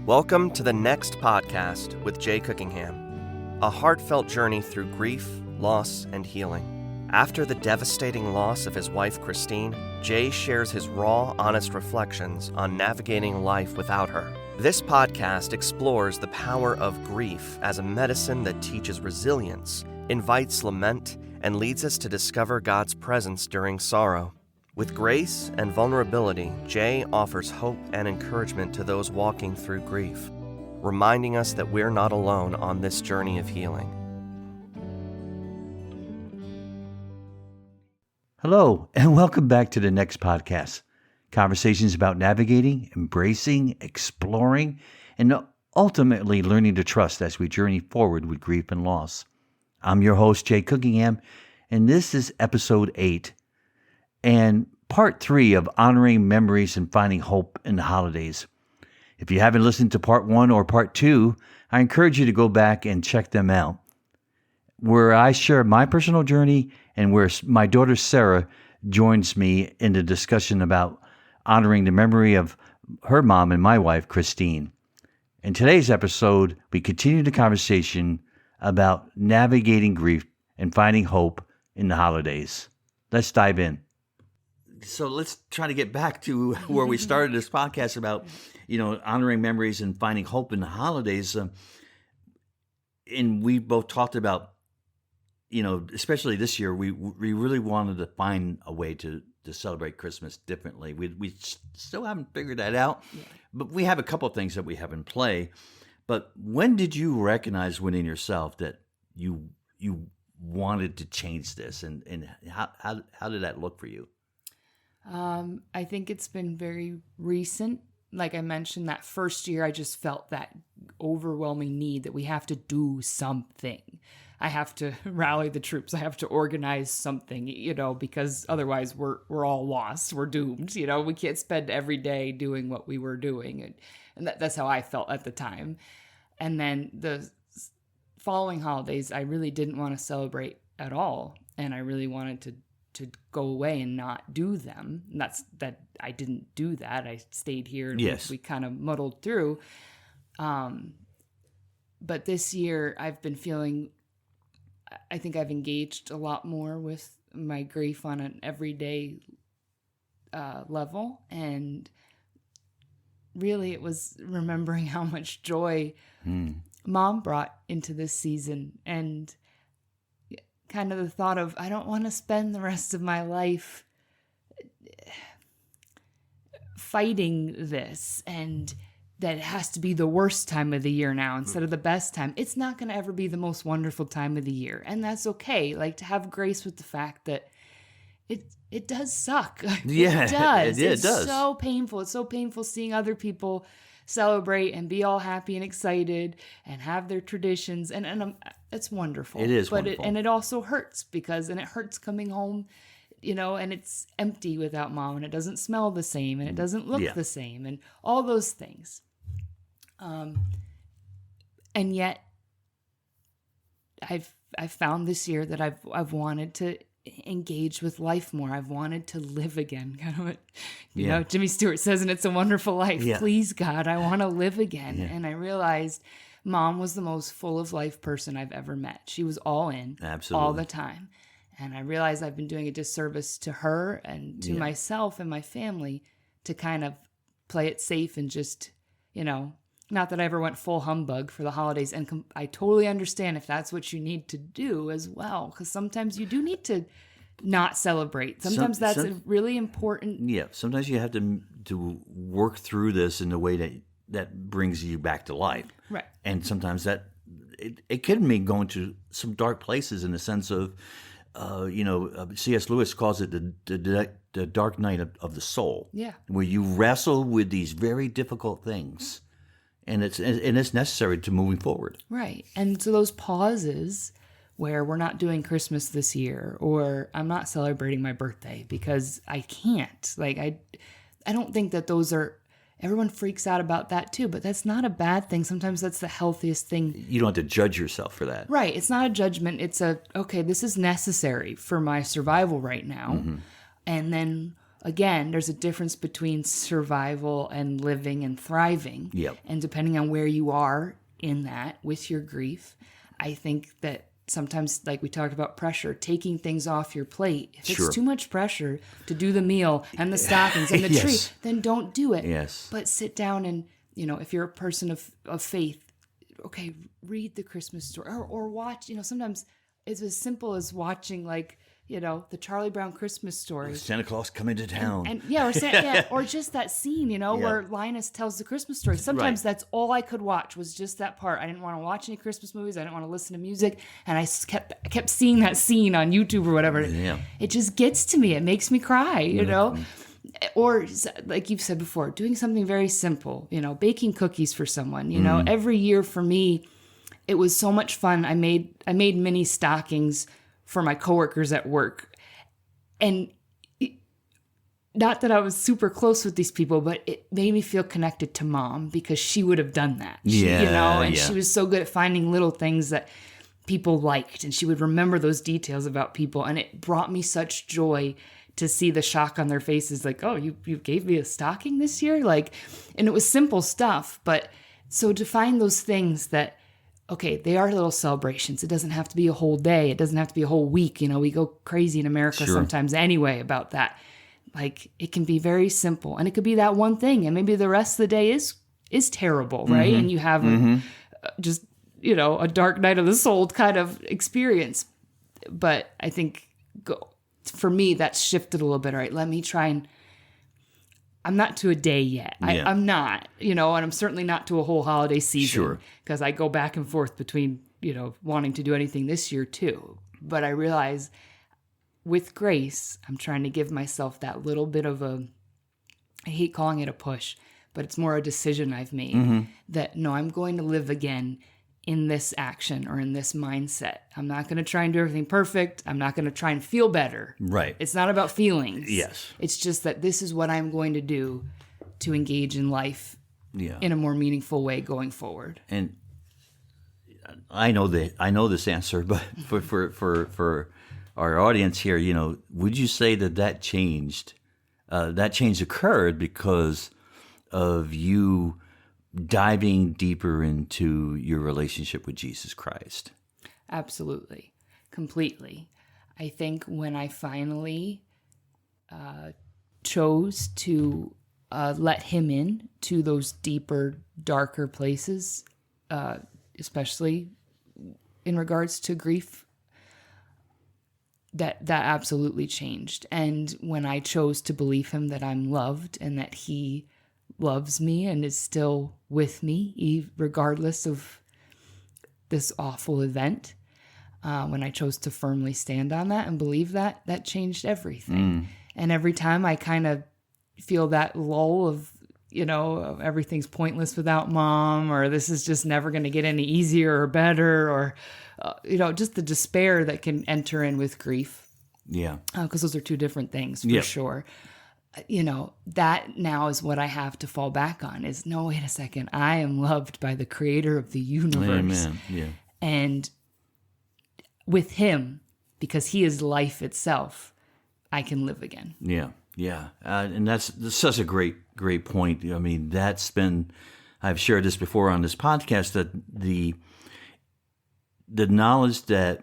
Welcome to the Next Podcast with Jay Cookingham, a heartfelt journey through grief, loss, and healing. After the devastating loss of his wife, Christine, Jay shares his raw, honest reflections on navigating life without her. This podcast explores the power of grief as a medicine that teaches resilience, invites lament, and leads us to discover God's presence during sorrow. With grace and vulnerability, Jay offers hope and encouragement to those walking through grief, reminding us that we're not alone on this journey of healing. Hello, and welcome back to the Next Podcast. Conversations about navigating, embracing, exploring, and ultimately learning to trust as we journey forward with grief and loss. I'm your host, Jay Cookingham, and this is episode 8. And part 3 of Honoring Memories and Finding Hope in the Holidays. If you haven't listened to part 1 or part 2, I encourage you to go back and check them out, where I share my personal journey and where my daughter Sarah joins me in the discussion about honoring the memory of her mom and my wife, Christine. In today's episode, we continue the conversation about navigating grief and finding hope in the holidays. Let's dive in. So let's try to get back to where we started this podcast about, honoring memories and finding hope in the holidays. And we both talked about, especially this year, we really wanted to find a way to celebrate Christmas differently. We still haven't figured that out, but we have a couple of things that we have in play. But when did you recognize within yourself that you wanted to change this, and how did that look for you? I think it's been very recent. Like I mentioned, that first year, I just felt that overwhelming need that we have to do something. I have to rally the troops. I have to organize something, because otherwise we're all lost. We're doomed. We can't spend every day doing what we were doing. And that's how I felt at the time. And then the following holidays, I really didn't want to celebrate at all. And I really wanted to go away and not do them. And that I didn't do that. I stayed here and we kind of muddled through. But this year I've been feeling, I think I've engaged a lot more with my grief on an everyday level. And really it was remembering how much joy Mom brought into this season, and kind of the thought of, I don't want to spend the rest of my life fighting this, and that it has to be the worst time of the year now instead of the best time. It's not going to ever be the most wonderful time of the year, and that's okay. Like, to have grace with the fact that it does suck. Yeah, it does. It does. It's so painful. It's so painful seeing other people celebrate and be all happy and excited and have their traditions, and it's wonderful. It is wonderful. And it also hurts and it hurts coming home, and it's empty without Mom, and it doesn't smell the same, and it doesn't look the same, and all those things. And yet I've found this year that I've wanted to engage with life more. I've wanted to live again. Kind of what, Jimmy Stewart says, and It's a Wonderful Life. Yeah. Please, God, I want to live again. Yeah. And I realized Mom was the most full of life person I've ever met. She was all in, absolutely, all the time. And I realized I've been doing a disservice to her and to myself and my family to kind of play it safe and just, not that I ever went full humbug for the holidays. And I totally understand if that's what you need to do as well, because sometimes you do need to not celebrate. Sometimes that's a really important. Yeah, sometimes you have to work through this in a way that brings you back to life. Right. And sometimes that it can mean going to some dark places in the sense of, C.S. Lewis calls it the dark night of the soul. Yeah. Where you wrestle with these very difficult things. And it's necessary to moving forward. Right. And so those pauses where we're not doing Christmas this year, or I'm not celebrating my birthday because I can't. Like, I don't think that those are, everyone freaks out about that too, but that's not a bad thing. Sometimes that's the healthiest thing. You don't have to judge yourself for that. Right. It's not a judgment. It's okay, this is necessary for my survival right now. Mm-hmm. And then again, there's a difference between survival and living and thriving. Yep. And depending on where you are in that with your grief, I think that sometimes, like we talked about pressure, taking things off your plate. If Sure. it's too much pressure to do the meal and the stockings and the Yes. tree, then don't do it. Yes. But sit down and, if you're a person of faith, okay, read the Christmas story or watch, sometimes it's as simple as watching the Charlie Brown Christmas story. Santa Claus coming to town. Or just that scene, where Linus tells the Christmas story. Sometimes Right. that's all I could watch was just that part. I didn't want to watch any Christmas movies. I didn't want to listen to music, and I kept seeing that scene on YouTube or whatever. Yeah. It just gets to me. It makes me cry, Or like you've said before, doing something very simple, baking cookies for someone. Every year for me, it was so much fun. I made mini stockings for my coworkers at work. And not that I was super close with these people, but it made me feel connected to Mom because she would have done that. She was so good at finding little things that people liked, and she would remember those details about people. And it brought me such joy to see the shock on their faces, like, oh, you gave me a stocking this year? And it was simple stuff. But so to find those things that, okay, they are little celebrations. It doesn't have to be a whole day. It doesn't have to be a whole week. We go crazy in America sometimes anyway about that. It can be very simple, and it could be that one thing, and maybe the rest of the day is terrible, right? And you have a dark night of the soul kind of experience. But I think for me, that's shifted a little bit. All right, let me try and. I'm not to a day yet. I'm not, and I'm certainly not to a whole holiday season because I go back and forth between, wanting to do anything this year too. But I realize with grace, I'm trying to give myself that little bit of I hate calling it a push, but it's more a decision I've made that no, I'm going to live again in this action or in this mindset. I'm not going to try and do everything perfect. I'm not going to try and feel better. Right. It's not about feelings. Yes. It's just that this is what I'm going to do to engage in life in a more meaningful way going forward. And I know this answer, but for our audience here, would you say that changed? That change occurred because of you diving deeper into your relationship with Jesus Christ? Absolutely. Completely. I think when I finally chose to let him in to those deeper, darker places, especially in regards to grief, that absolutely changed. And when I chose to believe him that I'm loved and that he loves me and is still with me, regardless of this awful event, when I chose to firmly stand on that and believe that changed everything. And every time I kind of feel that lull of, everything's pointless without Mom, or this is just never going to get any easier or better, or, just the despair that can enter in with grief. Yeah. Because those are two different things for sure. That now is what I have to fall back on is, no, wait a second. I am loved by the creator of the universe. Amen. Yeah. And with him, because he is life itself, I can live again. Yeah. Yeah. And that's such a great point. I mean, I've shared this before on this podcast, that the knowledge that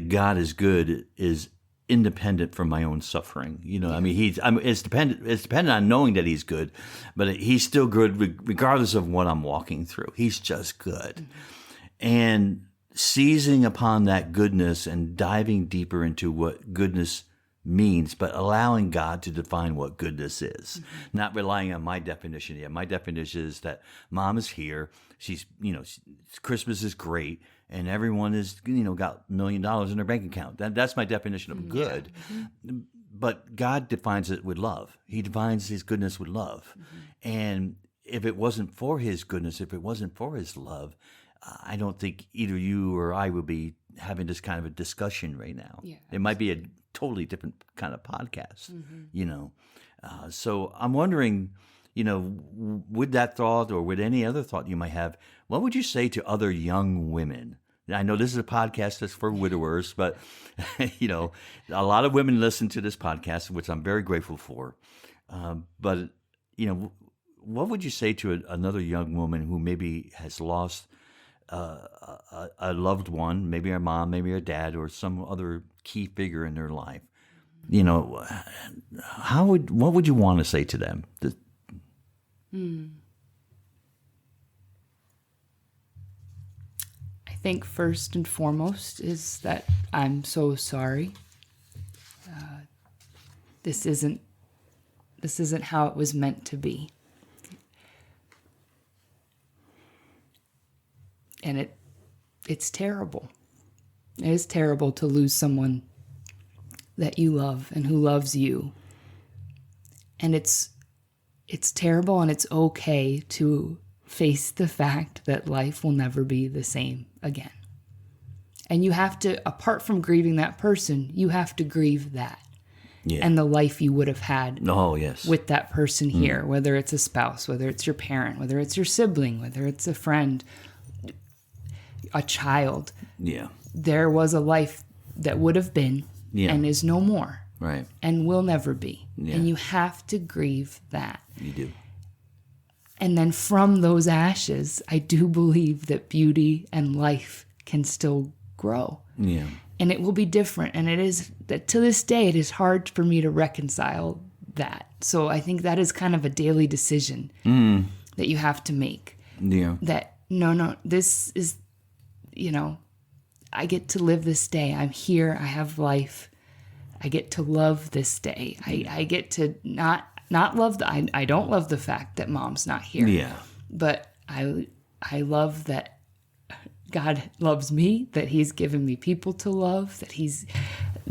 God is good is independent from my own suffering. I mean, it's dependent on knowing that he's good, but he's still good regardless of what I'm walking through. He's just good. And seizing upon that goodness and diving deeper into what goodness means, but allowing God to define what goodness is, not relying on my definition yet. My definition is that Mom is here. She's, Christmas is great, and everyone is, got $1 million in their bank account. That's my definition of good. Mm-hmm. But God defines it with love. He defines his goodness with love. Mm-hmm. And if it wasn't for his goodness, if it wasn't for his love, I don't think either you or I would be having this kind of a discussion right now. Yeah, it might be a totally different kind of podcast, So I'm wondering, with that thought or with any other thought you might have, what would you say to other young women I know this is a podcast that's for widowers, but you know, a lot of women listen to this podcast, which I'm very grateful for. But you know, what would you say to another young woman who maybe has lost a loved one, maybe her mom, maybe her dad, or some other key figure in their life? You know, what would you want to say to them? I think first and foremost is that I'm so sorry. This isn't how it was meant to be. And it's terrible. It is terrible to lose someone that you love and who loves you. And it's terrible, and it's okay to face the fact that life will never be the same again. And you have to, apart from grieving that person, you have to grieve that. Yeah. And the life you would have had yes. with that person here, whether it's a spouse, whether it's your parent, whether it's your sibling, whether it's a friend, a child. Yeah. There was a life that would have been and is no more. Right. And will never be. Yeah. And you have to grieve that. You do. And then from those ashes, I do believe that beauty and life can still grow. Yeah. And it will be different. And it is that to this day, it is hard for me to reconcile that. So I think that is kind of a daily decision that you have to make. Yeah. That, no, this is, you know, I get to live this day. I'm here. I have life. I get to love this day. I get to not love I don't love the fact that mom's not here. Yeah. But I love that God loves me, that he's given me people to love, that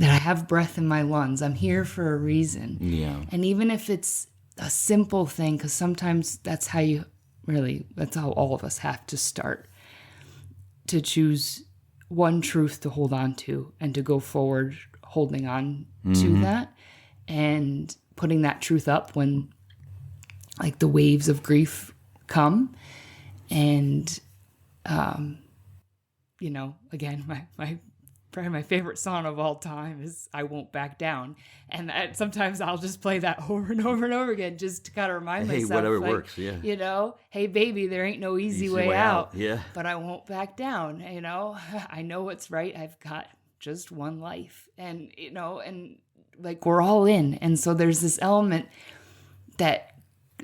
I have breath in my lungs. I'm here for a reason. Yeah. And even if it's a simple thing, because sometimes that's how all of us have to start, to choose one truth to hold on to and to go forward holding on to that and putting that truth up when like the waves of grief come. And you know, again, probably my favorite song of all time is I Won't Back Down. And sometimes I'll just play that over and over and over again just to kind of remind myself. Hey, whatever like, works, yeah. You know, hey, baby, there ain't no easy way out. Yeah. But I won't back down, you know. I know what's right. I've got just one life. And, you know, and like we're all in. And so there's this element that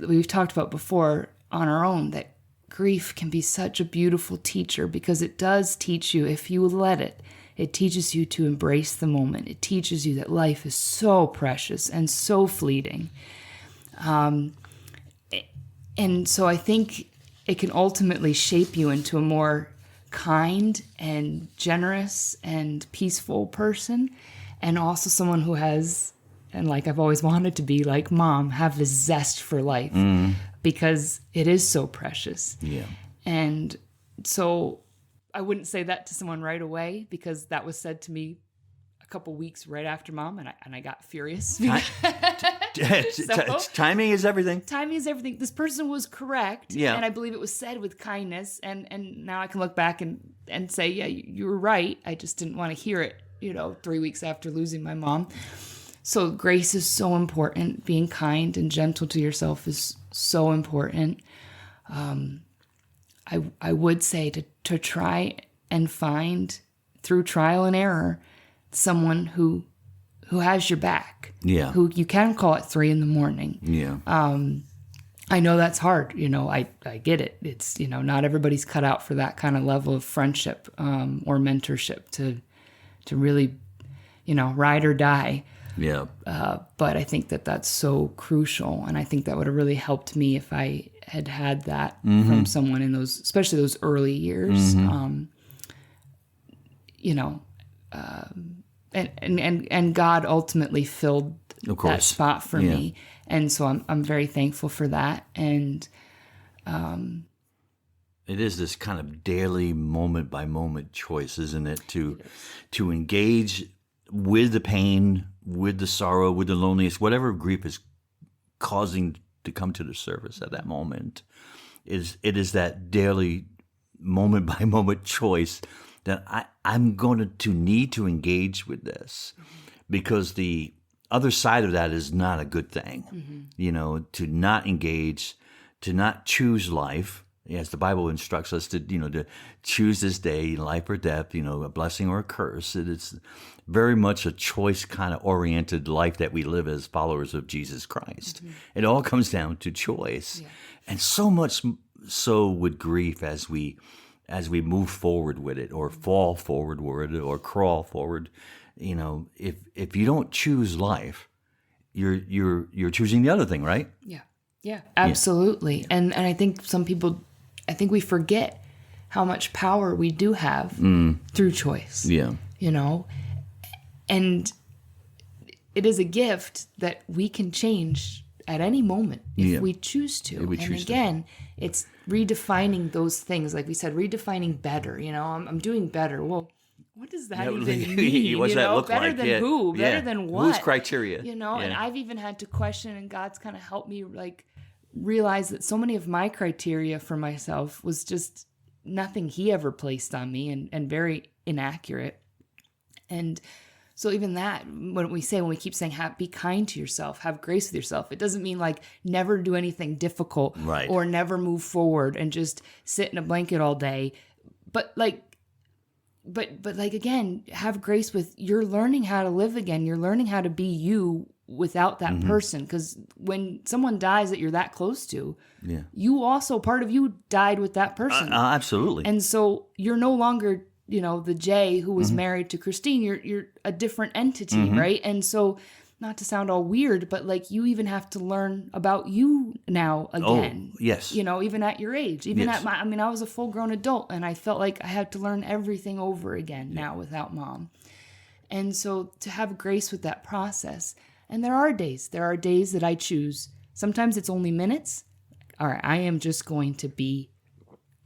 we've talked about before on our own, that grief can be such a beautiful teacher, because it does teach you, if you let it, it teaches you to embrace the moment. It teaches you that life is so precious and so fleeting. And so I think it can ultimately shape you into a more kind and generous and peaceful person, and also someone who has, and like I've always wanted to be like mom, have this zest for life because it is so precious. Yeah. And so I wouldn't say that to someone right away, because that was said to me a couple weeks right after mom, and I got furious. Timing is everything. Timing is everything. This person was correct. Yeah. And I believe it was said with kindness. And now I can look back and say, yeah, you were right. I just didn't want to hear it, 3 weeks after losing my mom. So grace is so important. Being kind and gentle to yourself is so important. I would say to try and find, through trial and error, someone who has your back. Yeah. Who you can call at 3 a.m. Yeah. I know that's hard. I get it. It's, not everybody's cut out for that kind of level of friendship or mentorship to really, ride or die. Yeah. But I think that that's so crucial. And I think that would have really helped me if I had that from someone in those, especially those early years. And God ultimately filled that spot for me. And so I'm very thankful for that. And it is this kind of daily moment by moment choice, isn't it? To engage with the pain, with the sorrow, with the loneliness, whatever grief is causing to come to the surface at that moment. It is that daily moment by moment choice then I'm going to need to engage with this, because the other side of that is not a good thing. To not engage, to not choose life, as the Bible instructs us to, to choose this day, life or death, a blessing or a curse. It's very much a choice kind of oriented life that we live as followers of Jesus Christ. It all comes down to choice. Yeah. And so much so with grief as we move forward with it, or fall forward with it, or crawl forward. If you don't choose life, you're choosing the other thing, right? Yeah, absolutely. Yeah. And I think we forget how much power we do have through choice. Yeah. And it is a gift that we can change at any moment if we choose to. It's redefining those things. Like we said, redefining better. I'm doing better. Well, what does that even mean? What's that look better like? Than who? Better than what? Whose criteria? And I've even had to question, and God's kind of helped me realize that so many of my criteria for myself was just nothing He ever placed on me, and very inaccurate. And so even that, when we keep saying, be kind to yourself, have grace with yourself, it doesn't mean never do anything difficult, right, or never move forward and just sit in a blanket all day. But again, have grace with, you're learning how to live again. You're learning how to be you without that person. Because when someone dies that you're that close to, you also, part of you died with that person. Absolutely. And so you're no longer, the Jay who was married to Christine. You're a different entity, right? And so, not to sound all weird, but you even have to learn about you now again. Oh, yes. Even at your age, I was a full grown adult, and I felt like I had to learn everything over again now without Mom. And so to have grace with that process. And there are days that I choose. Sometimes it's only minutes. All right,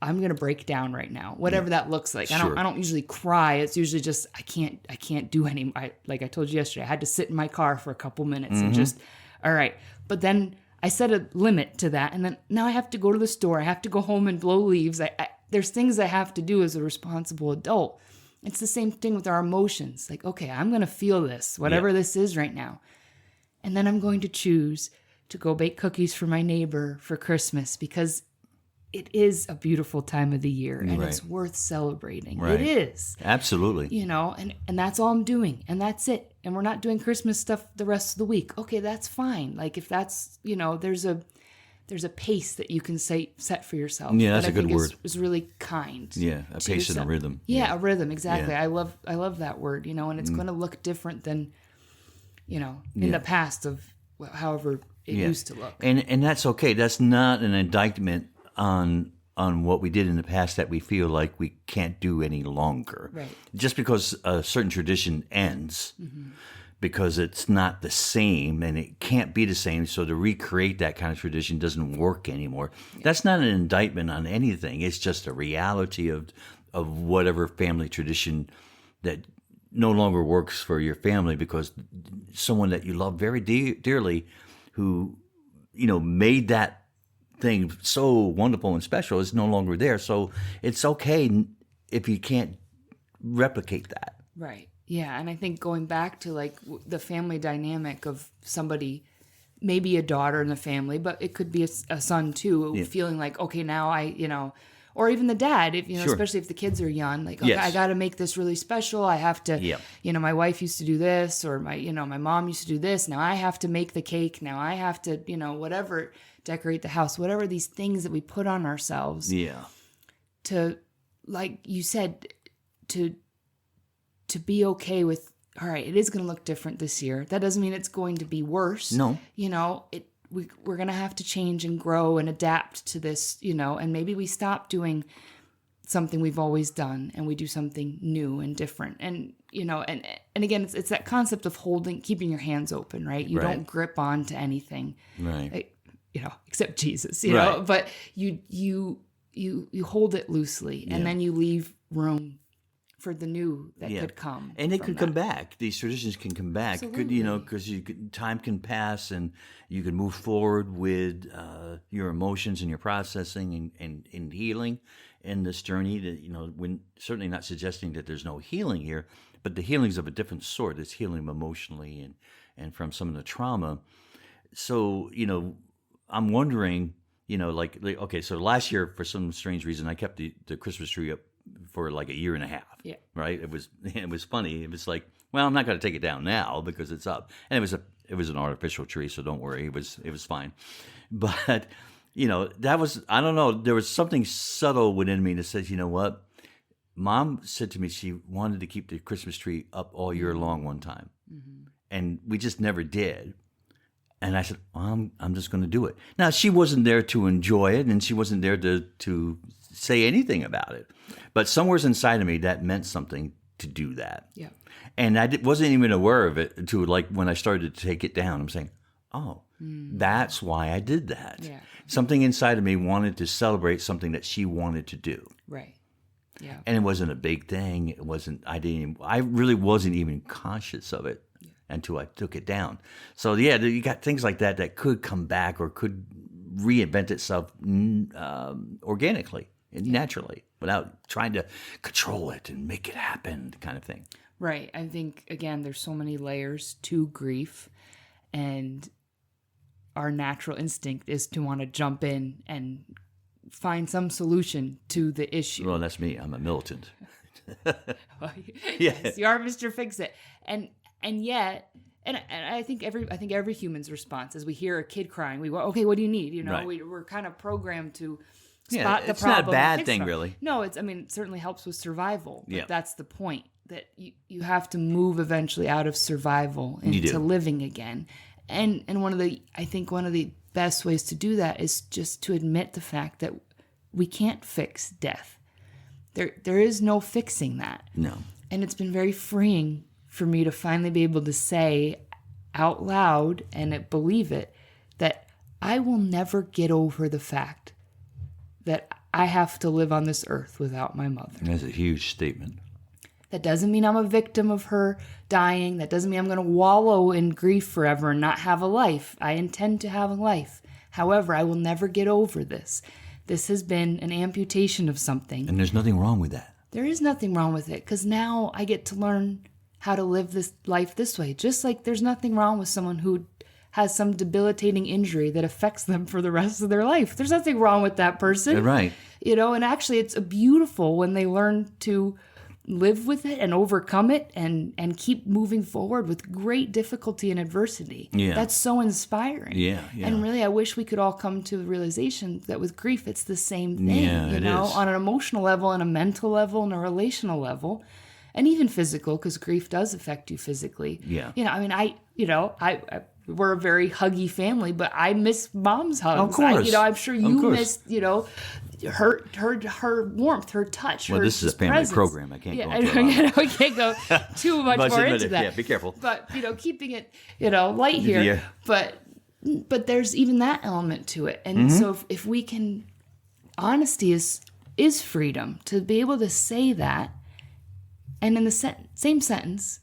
I'm going to break down right now, whatever that looks like. Sure. I don't usually cry. It's usually just, I can't do any, like I told you yesterday, I had to sit in my car for a couple minutes and just, all right. But then I set a limit to that. And then now I have to go to the store. I have to go home and blow leaves. There's things I have to do as a responsible adult. It's the same thing with our emotions. Okay, I'm going to feel this, whatever this is right now. And then I'm going to choose to go bake cookies for my neighbor for Christmas, because it is a beautiful time of the year, and it's worth celebrating. Right. It is. Absolutely. And that's all I'm doing, and that's it. And we're not doing Christmas stuff the rest of the week. Okay, that's fine. If that's, there's a pace that you can set for yourself. Yeah, that's a good word. Is really kind. Yeah, a pace and a rhythm. Yeah, a rhythm, exactly. Yeah. I love that word, and it's going to look different than, in the past of however it used to look. And that's okay. That's not an indictment on what we did in the past that we feel like we can't do any longer. Right. Just because a certain tradition ends, because it's not the same and it can't be the same, so to recreate that kind of tradition doesn't work anymore. Yeah. That's not an indictment on anything. It's just a reality of whatever family tradition that no longer works for your family, because someone that you love very dearly, who made that thing so wonderful and special, is no longer there. So it's okay if you can't replicate that. Right. Yeah. And I think going back to the family dynamic of somebody, maybe a daughter in the family, but it could be a son too, feeling okay, now or even the dad, if Sure. especially if the kids are young, okay, I got to make this really special. I have to, my wife used to do this, or my mom used to do this. Now I have to make the cake. Now I have to, whatever, decorate the house, whatever these things that we put on ourselves. Yeah. To, like you said, to be okay with, all right, it is going to look different this year. That doesn't mean it's going to be worse. No. We're going to have to change and grow and adapt to this, and maybe we stop doing something we've always done and we do something new and different. And, and again, it's that concept of keeping your hands open, right? You don't grip on to anything, right? Except Jesus, know, but you hold it loosely, and then you leave room for the new that could come. And they from could that. come back. These traditions can come back. Could, you know, because time can pass and you can move forward with your emotions and your processing and healing in this journey. That, you know, when certainly not suggesting that there's no healing here, but the healing's of a different sort. It's healing emotionally and from some of the trauma. So, you know, I'm wondering, you know, like okay, so last year for some strange reason I kept the Christmas tree up for like a year and a half. Yeah. Right. It was funny. It was like, well, I'm not going to take it down now because it's up, and it was an artificial tree, so don't worry. It was fine. But you know, that was, I don't know. There was something subtle within me that says, you know what? Mom said to me she wanted to keep the Christmas tree up all year long one time, and we just never did. And I said, well, I'm just going to do it. Now, she wasn't there to enjoy it, and she wasn't there to say anything about it. But somewhere inside of me, that meant something to do that. Yeah. And I wasn't even aware of it until like when I started to take it down. I'm saying, oh, that's why I did that. Yeah. Something inside of me wanted to celebrate something that she wanted to do. Right. Yeah. And it wasn't a big thing. It wasn't, I really wasn't even conscious of it until I took it down. So yeah, you got things like that could come back or could reinvent itself organically and naturally without trying to control it and make it happen, kind of thing. Right. I think, again, there's so many layers to grief, and our natural instinct is to want to jump in and find some solution to the issue. Well, that's me. I'm a militant. Yes, you are Mr. Fix-It. And yet, and I think every human's response is we hear a kid crying, we go, okay, what do you need? You know, Right. we're kind of programmed to Yeah, spot the it's not a problem. bad and fix thing, it. really. No, it certainly helps with survival. But Yeah. that's the point, that you have to move eventually out of survival You into do. living again. And one of the best ways to do that is just to admit the fact that we can't fix death. There is no fixing that. No. And it's been very freeing for me to finally be able to say out loud and believe it, that I will never get over the fact that I have to live on this earth without my mother. That's a huge statement. That doesn't mean I'm a victim of her dying. That doesn't mean I'm going to wallow in grief forever and not have a life. I intend to have a life. However, I will never get over this. This has been an amputation of something. And there's nothing wrong with that. There is nothing wrong with it, because now I get to learn how to live this life this way. Just like there's nothing wrong with someone who has some debilitating injury that affects them for the rest of their life. There's nothing wrong with that person. Right. You know, and actually it's beautiful when they learn to live with it and overcome it and keep moving forward with great difficulty and adversity. Yeah. That's so inspiring. Yeah. And really, I wish we could all come to the realization that with grief, it's the same thing, Yeah, you it know, is. on an emotional level, and a mental level, and a relational level, and even physical, because grief does affect you physically. Yeah. You know, I mean, we're a very huggy family, but I miss Mom's hugs. Of course. I'm sure you course. missed, her warmth, her touch. Well, her this is a family presence. program. I can't go into I a lot. know, we can't go too much But more admit into it. that. Yeah, be careful. But keeping it, light here. Yeah. But there's even that element to it, and so if we can, honesty is freedom, to be able to say that, and in the same sentence,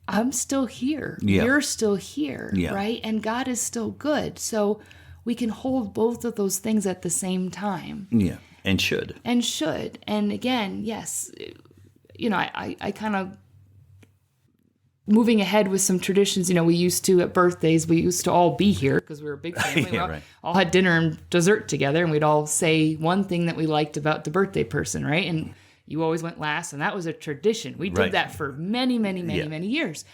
I'm still here. Yeah. You're still here, Yeah. right? And God is still good. So we can hold both of those things at the same time. Yeah. And should. And again, yes, I kind of, moving ahead with some traditions, we used to, at birthdays, we used to all be here because we were a big family. Yeah, we right. all had dinner and dessert together, and we'd all say one thing that we liked about the birthday person, right? And you always went last, and that was a tradition. We did Right. that for many, many, many, Yeah. many years.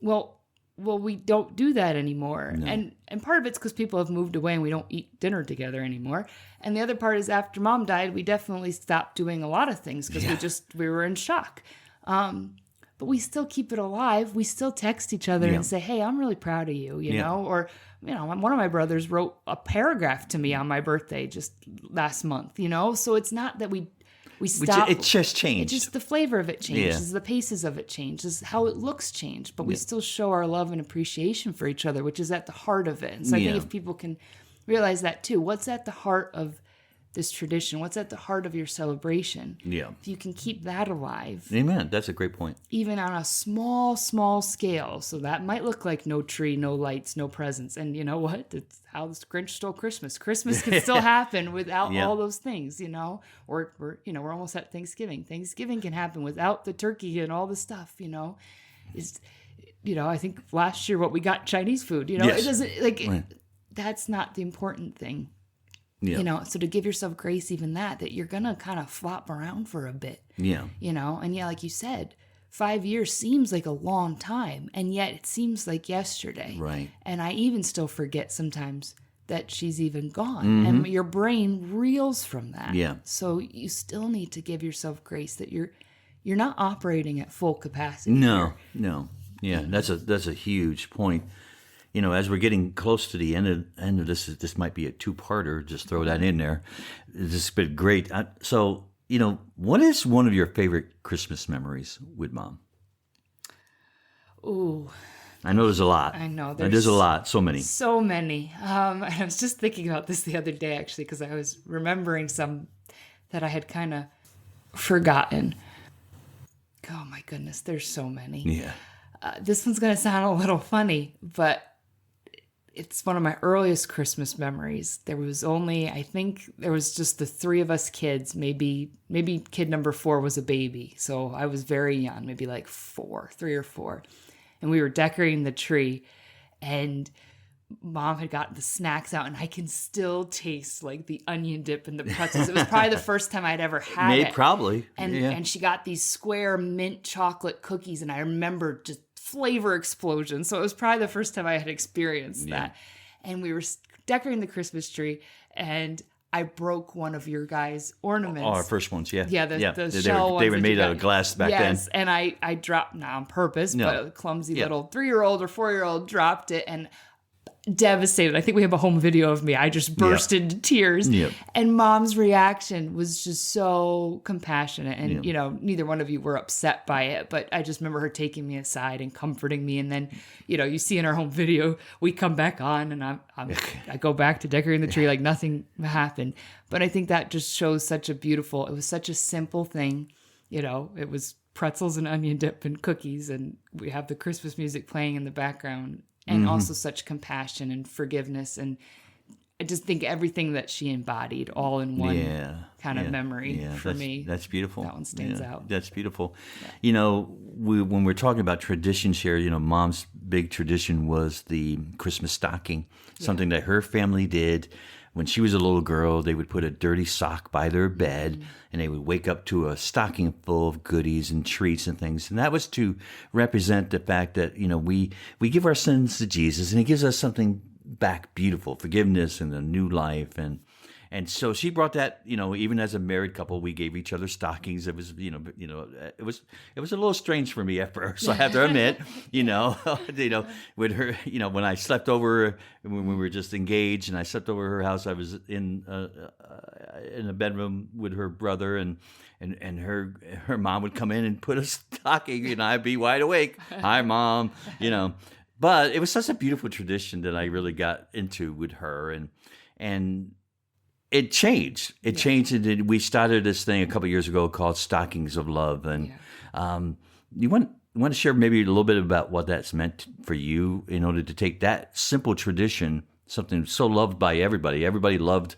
Well, we don't do that anymore. No. And part of it's because people have moved away and we don't eat dinner together anymore. And the other part is after Mom died, we definitely stopped doing a lot of things because we were in shock. But we still keep it alive. We still text each other Yeah. and say, hey, I'm really proud of you, you Yeah. know? Or, one of my brothers wrote a paragraph to me on my birthday just last month, So it's not that we stop. It just changed. It just, the flavor of it changes, Yeah. the paces of it changes, how it looks change, but we still show our love and appreciation for each other, which is at the heart of it. And so I think Yeah. if people can realize that too, what's at the heart of this tradition? What's at the heart of your celebration? Yeah. If you can keep that alive, Amen. That's a great point. even on a small, small scale. So that might look like no tree, no lights, no presents. And you know what? It's how the Grinch stole Christmas. Christmas can still happen without all those things, you know? Or we're almost at Thanksgiving. Thanksgiving can happen without the turkey and all the stuff, you know? I think last year what we got Chinese food, you know? Yes. It doesn't that's not the important thing. Yeah. So to give yourself grace, even that you're going to kind of flop around for a bit. Yeah. And like you said, 5 years seems like a long time, and yet it seems like yesterday. Right. And I even still forget sometimes that she's even gone, and your brain reels from that. Yeah. So you still need to give yourself grace that you're not operating at full capacity. No. Yeah, that's a huge point. As we're getting close to the end of this might be a two-parter. Just throw that in there. This has been great. So, what is one of your favorite Christmas memories with Mom? Ooh. I know there's a lot. I know. There's a lot. So many. So many. And I was just thinking about this the other day, actually, because I was remembering some that I had kind of forgotten. Oh, my goodness. There's so many. Yeah. This one's going to sound a little funny, but it's one of my earliest Christmas memories. There was just the three of us kids. Maybe kid number 4 was a baby. So I was very young, maybe like 3 or 4. And we were decorating the tree, and Mom had gotten the snacks out, and I can still taste like the onion dip and the pretzels. It was probably the first time I'd ever had it. Probably. And she got these square mint chocolate cookies, and I remember just flavor explosion. So it was probably the first time I had experienced that. And we were decorating the Christmas tree, and I broke one of your guys' ornaments. Oh, our first ones, yeah. Yeah, the shell they were ones made out of glass back then. Yes, and I dropped, not on purpose, but a clumsy little 3-year-old or 4-year-old dropped it, and devastated. I think we have a home video of me. I just burst into tears. Yep. And Mom's reaction was just so compassionate. And, neither one of you were upset by it, but I just remember her taking me aside and comforting me. And then, you see in our home video, we come back on, and I go back to decorating the tree like nothing happened. But I think that just shows it was such a simple thing. It was pretzels and onion dip and cookies, and we have the Christmas music playing in the background. And also such compassion and forgiveness. And I just think everything that she embodied all in one kind of memory for me. That's beautiful. That one stands out. That's beautiful. Yeah. When we're talking about traditions here, Mom's big tradition was the Christmas stocking, something that her family did. When she was a little girl, they would put a dirty sock by their bed, and they would wake up to a stocking full of goodies and treats and things. And that was to represent the fact that, we give our sins to Jesus, and he gives us something back beautiful, forgiveness and a new life. And so she brought that, even as a married couple, we gave each other stockings. It was, it was a little strange for me at first. I have to admit, with her, when I slept over, when we were just engaged, and I slept over her house, I was in a bedroom with her brother, and her mom would come in and put a stocking, and I'd be wide awake. Hi, Mom, But it was such a beautiful tradition that I really got into with her, and it changed. It changed. And we started this thing a couple of years ago called Stockings of Love. And you want to share maybe a little bit about what that's meant for you in order to take that simple tradition, something so loved by everybody. Everybody loved.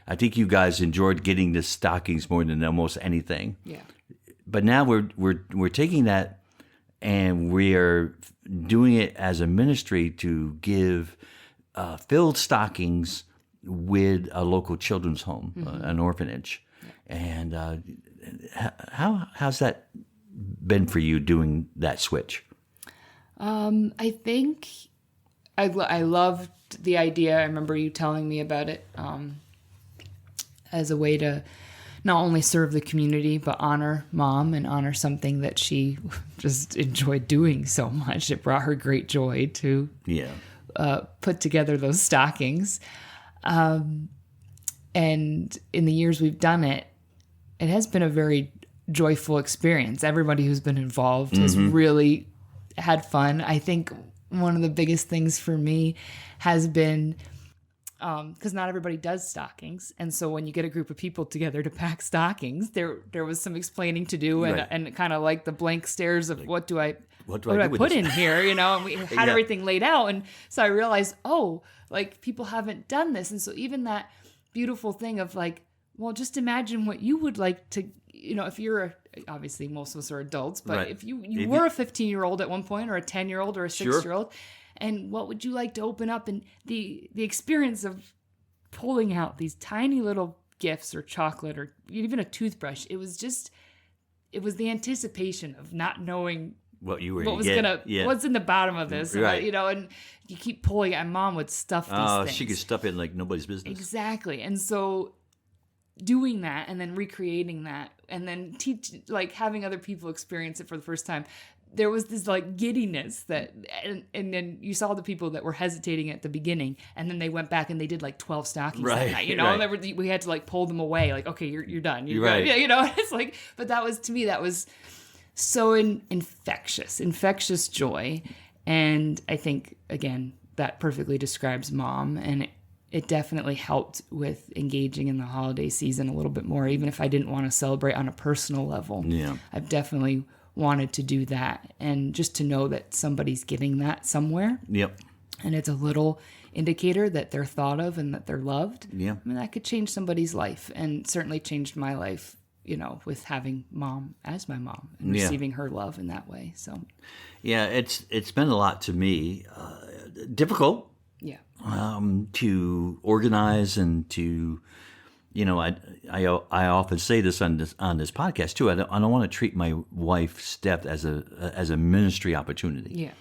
I think you guys enjoyed getting the stockings more than almost anything. Yeah. But now we're taking that, and we are doing it as a ministry to give filled stockings with a local children's home, an orphanage. And how's that been for you doing that switch? I think I loved the idea. I remember you telling me about it as a way to not only serve the community, but honor Mom and honor something that she just enjoyed doing so much. It brought her great joy to put together those stockings. And in the years we've done it, it has been a very joyful experience. Everybody who's been involved has really had fun. I think one of the biggest things for me has been because not everybody does stockings. And so when you get a group of people together to pack stockings, there was some explaining to do, and, Right. and kind of like the blank stares of what do I what do I do with put this? in here, and we had Yeah. everything laid out. And so I realized, like people haven't done this. And so even that beautiful thing of like, well, just imagine what you would like to, if you're obviously most of us are adults, but Right. if you If were a 15-year-old at one point, or a 10-year-old, or a Sure. 6-year-old, and what would you like to open up? And the experience of pulling out these tiny little gifts, or chocolate, or even a toothbrush, it was the anticipation of not knowing What you were what was get. gonna Yeah. what's in the bottom of this, and, Right. and you keep pulling it, and Mom would stuff these Oh, things. she could stuff it like nobody's business. Exactly. And so doing that, and then recreating that, and then having other people experience it for the first time, there was this like giddiness that, and then you saw the people that were hesitating at the beginning, and then they went back and they did like 12 stockings Right, that night, right. and we had to like pull them away, like, okay, you're done. You're Right. done. Yeah, it's like, but that was, to me, that was so infectious joy. And I think, again, that perfectly describes Mom, and it definitely helped with engaging in the holiday season a little bit more, even if I didn't want to celebrate on a personal level. Yeah. I've definitely wanted to do that, and just to know that somebody's getting that somewhere, Yep. and it's a little indicator that they're thought of and that they're loved. Yeah. I mean, that could change somebody's life, and certainly changed my life, with having Mom as my mom and Yeah. receiving her love in that way. So, Yeah, it's been a lot to me. Difficult yeah. to organize and to, I often say this on this podcast too. I don't want to treat my wife's death as a ministry opportunity. Yeah.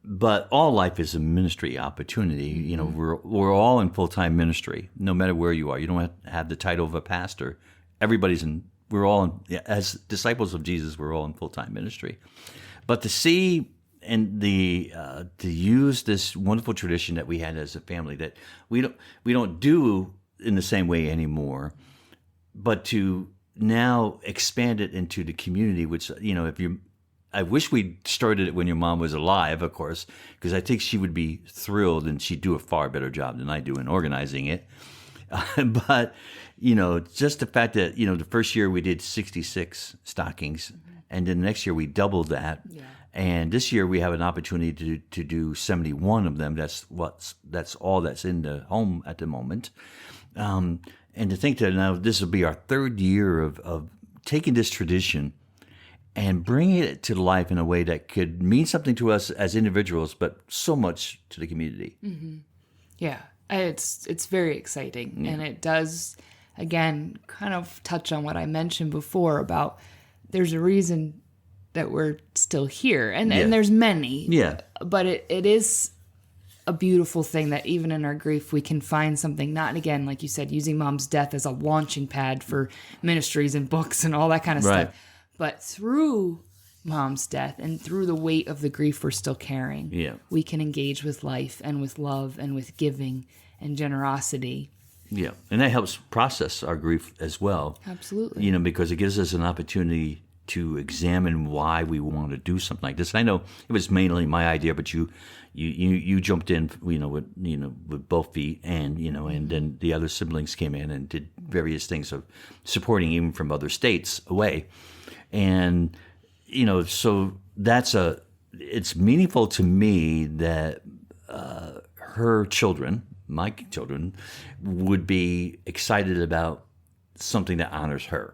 But all life is a ministry opportunity. We're all in full-time ministry, no matter where you are. You don't have the title of a pastor. We're all as disciples of Jesus. We're all in full-time ministry. But to see and to use this wonderful tradition that we had as a family that we don't do in the same way anymore, but to now expand it into the community, which I wish we started it when your mom was alive, of course, because I think she would be thrilled, and she'd do a far better job than I do in organizing it. But just the fact that the first year we did 66 stockings, and then the next year we doubled that. Yeah. And this year we have an opportunity to do 71 of them. That's all that's in the home at the moment. And to think that now this will be our third year of taking this tradition and bringing it to life in a way that could mean something to us as individuals, but so much to the community. Yeah, it's very exciting, and it does, again, kind of touch on what I mentioned before about there's a reason that we're still here, and there's many. Yeah. But it is a beautiful thing that even in our grief we can find something, not, again, like you said, using Mom's death as a launching pad for ministries and books and all that kind of Right. stuff, but through Mom's death and through the weight of the grief we're still carrying, Yeah. we can engage with life and with love and with giving and generosity. Yeah, and that helps process our grief as well. Absolutely. Because it gives us an opportunity to examine why we want to do something like this. And I know it was mainly my idea, but you jumped in, with both feet, and and then the other siblings came in and did various things of supporting, even from other states away, and so it's meaningful to me that her children, my children, would be excited about something that honors her.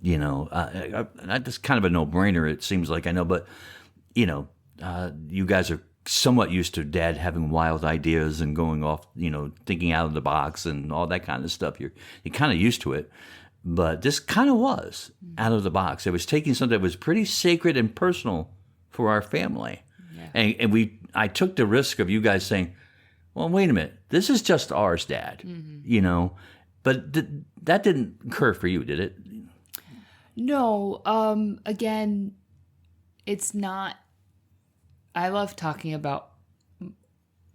That's kind of a no-brainer, it seems like, I know, but you guys are somewhat used to Dad having wild ideas and going off, thinking out of the box and all that kind of stuff. You're kind of used to it, but this kind of was out of the box. It was taking something that was pretty sacred and personal for our family, and I took the risk of you guys saying, well, wait a minute, this is just ours, Dad, but that didn't occur for you, did it? No, again, it's not. I love talking about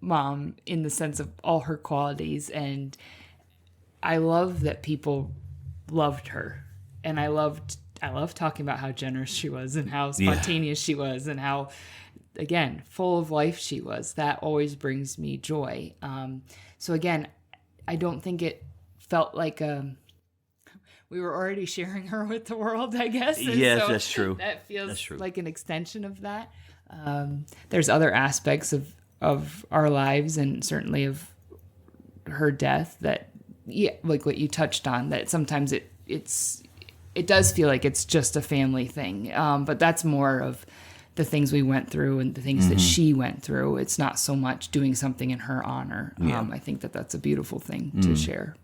Mom in the sense of all her qualities, and I love that people loved her, and I love talking about how generous she was and how spontaneous she was and how, again, full of life she was. That always brings me joy. So again, I don't think it felt like we were already sharing her with the world, I guess. And yes, so that's true. That feels That's true. like an extension of that. There's other aspects of our lives, and certainly of her death, that, yeah, like what you touched on, that sometimes it does feel like it's just a family thing. But that's more of the things we went through and the things that she went through. It's not so much doing something in her honor. I think that that's a beautiful thing to share.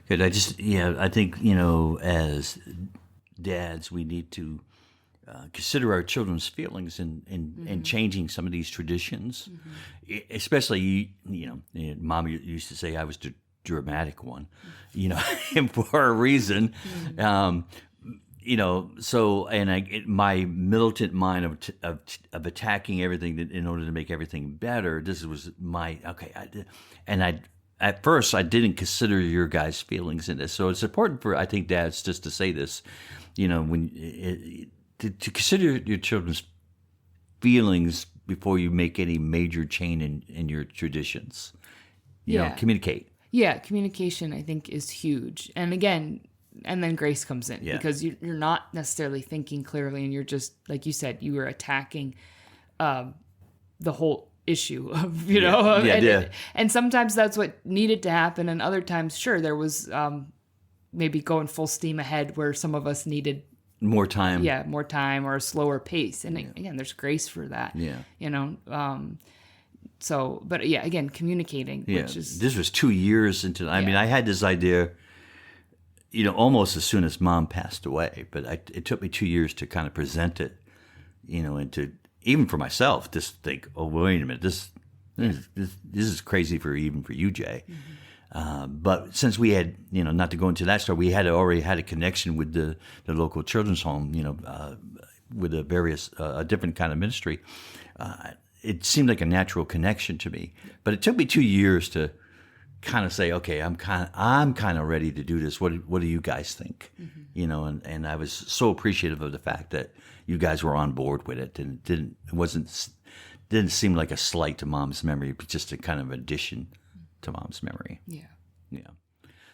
Good. I think, as dads, we need to consider our children's feelings in changing some of these traditions. Especially, Mom used to say I was the dramatic one, and for a reason. So, and my militant mind of attacking everything in order to make everything better. This was my at first I didn't consider your guys' feelings in this. So it's important for, I think, dads just to say this, when to consider your children's feelings before you make any major change in your traditions. Communicate. Yeah, communication, I think, is huge. And again, and then grace comes in, because you're not necessarily thinking clearly, and you're just, like you said, you were attacking the whole issue of, and sometimes that's what needed to happen, and other times, sure, there was maybe going full steam ahead where some of us needed more time. Yeah, more time or a slower pace. And again, there's grace for that. Yeah. So, but yeah, again, communicating, which is... This was 2 years into... I mean, I had this idea, almost as soon as Mom passed away, but it took me 2 years to kind of present it, and to, even for myself, just think, oh, wait a minute, this is crazy even for you, Jay. But since we had, not to go into that story, we had already had a connection with the local children's home, with a different kind of ministry. It seemed like a natural connection to me. But it took me 2 years to kind of say, okay, I'm kind of ready to do this. What do you guys think? And I was so appreciative of the fact that you guys were on board with it, and it didn't seem like a slight to Mom's memory, but just a kind of addition to Mom's memory. Yeah.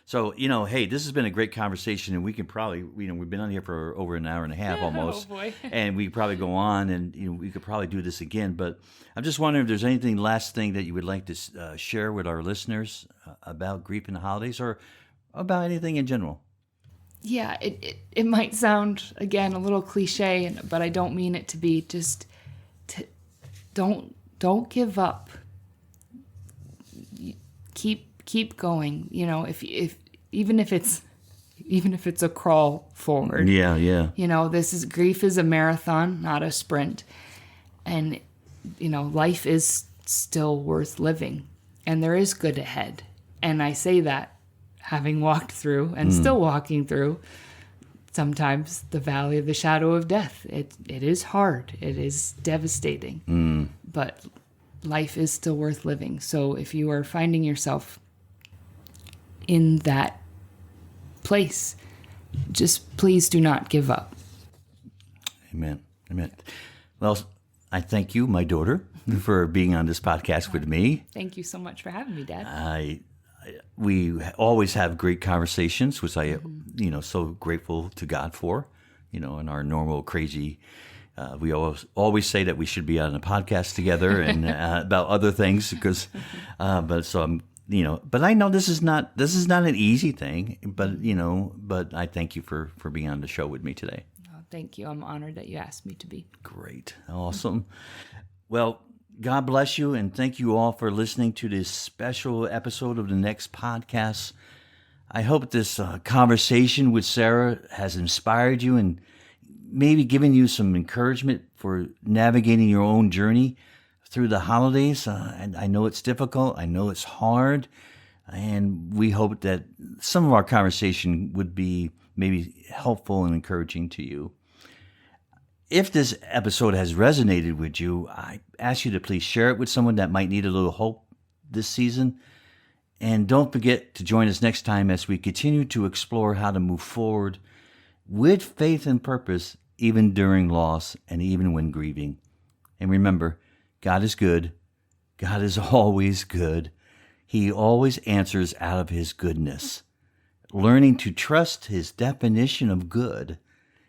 So, hey, this has been a great conversation, and we can probably, we've been on here for over an hour and a half almost. Oh boy. And we could probably go on, and we could probably do this again. But I'm just wondering if there's anything, last thing that you would like to share with our listeners about grief in the holidays, or about anything in general. Yeah, it might sound, again, a little cliche, but I don't mean it to be. Just don't give up. Keep going. If even if it's a crawl forward. Yeah. Grief is a marathon, not a sprint. And life is still worth living, and there is good ahead. And I say that having walked through and still walking through sometimes the valley of the shadow of death. It is hard. It is devastating. But life is still worth living. So if you are finding yourself in that place, just please do not give up. Amen. Well, I thank you, my daughter, for being on this podcast with me. Thank you so much for having me, Dad. We always have great conversations, which I, so grateful to God for, in our normal crazy. We always say that we should be on a podcast together and about other things, because, but I know this is not an easy thing, but I thank you for being on the show with me today. Oh, thank you. I'm honored that you asked me to be. Great. Awesome. Well, God bless you, and thank you all for listening to this special episode of the Next Podcast. I hope this conversation with Sarah has inspired you and maybe given you some encouragement for navigating your own journey through the holidays. And I know it's difficult. I know it's hard. And we hope that some of our conversation would be maybe helpful and encouraging to you. If this episode has resonated with you, I ask you to please share it with someone that might need a little hope this season. And don't forget to join us next time as we continue to explore how to move forward with faith and purpose, even during loss and even when grieving. And remember, God is good. God is always good. He always answers out of His goodness. Learning to trust His definition of good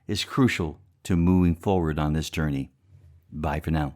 is crucial to moving forward on this journey. Bye for now.